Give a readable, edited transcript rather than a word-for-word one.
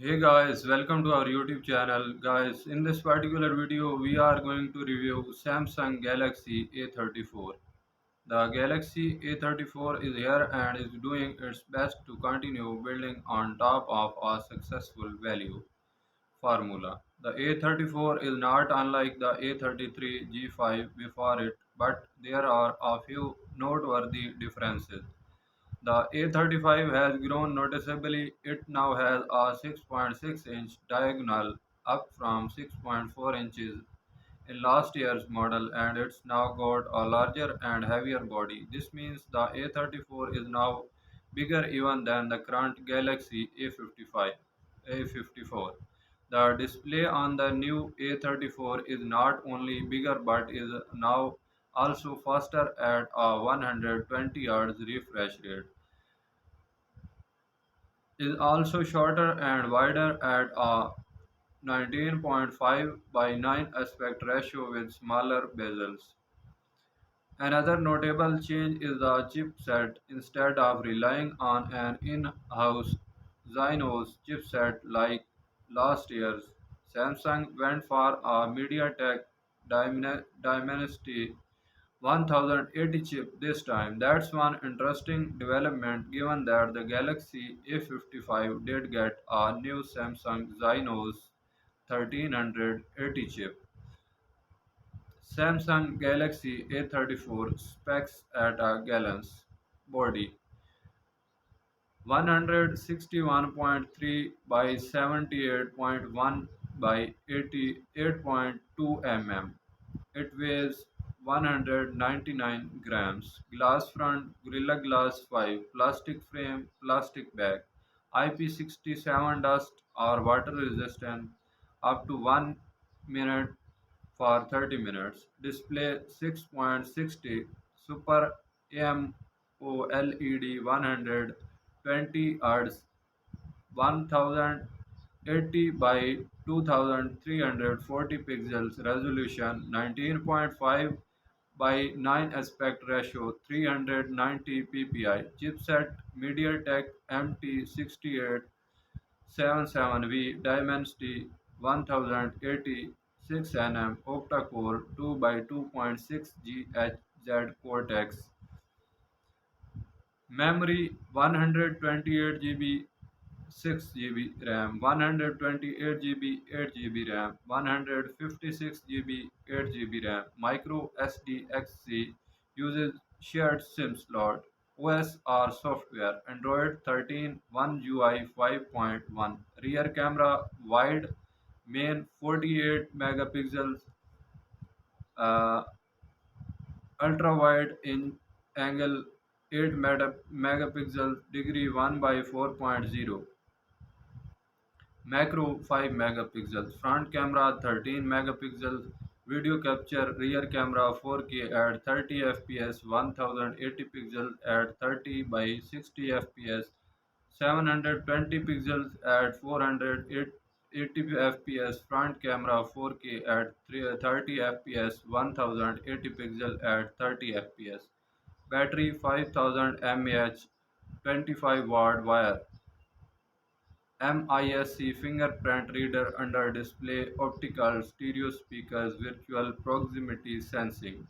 Hey guys, welcome to our YouTube channel. Guys, in this particular video, we are going to review Samsung Galaxy A34. The Galaxy A34 is here and is doing its best to continue building on top of a successful value formula. The A34 is not unlike the A33 G5 before it, but there are a few noteworthy differences. The A35 has grown noticeably. It now has a 6.6-inch diagonal, up from 6.4 inches in last year's model, and it's now got a larger and heavier body. This means the A34 is now bigger even than the current Galaxy A54. The display on the new A34 is not only bigger but is now also faster at a 120 Hz refresh rate, is also shorter and wider at a 19.5 by 9 aspect ratio with smaller bezels. Another notable change is the chipset. Instead of relying on an in-house Xinos chipset like last year's, Samsung went for a MediaTek Dimensity 1080 chip this time. That's one interesting development given that the Galaxy A55 did get a new Samsung Exynos 1380 chip. Samsung Galaxy A34 specs at a gallon's body 161.3 by 78.1 by 88.2 mm. It weighs 199 grams. Glass front, Gorilla Glass 5, plastic frame, plastic back. IP67 dust or water resistant up to 1 minute for 30 minutes. Display 6.60 Super AMOLED 120 Hz 1080 by 2340 pixels resolution, 19.5 by 9 aspect ratio, 390 ppi. Chipset MediaTek MT6877V Dimensity 1080 6nm octa-core 2 by 2.6 GHz Cortex. Memory 128 GB 6 GB RAM, 128 GB 8 GB RAM, 156 GB 8 GB RAM. Micro SDXC uses shared SIM slot. OS or software Android 13 One UI 5.1. Rear camera wide, main 48 megapixels, uh, ultra wide in angle 8 megapixels, degree 1 by 4.0. Macro 5 megapixels, front camera 13 megapixels, video capture, rear camera 4K at 30 fps, 1080 pixels at 30 by 60 fps, 720 pixels at 480 fps, front camera 4K at 30 fps, 1080 pixels at 30 fps, battery 5000 mAh, 25-watt wire. MISC fingerprint reader under display, optical stereo speakers, virtual proximity sensing.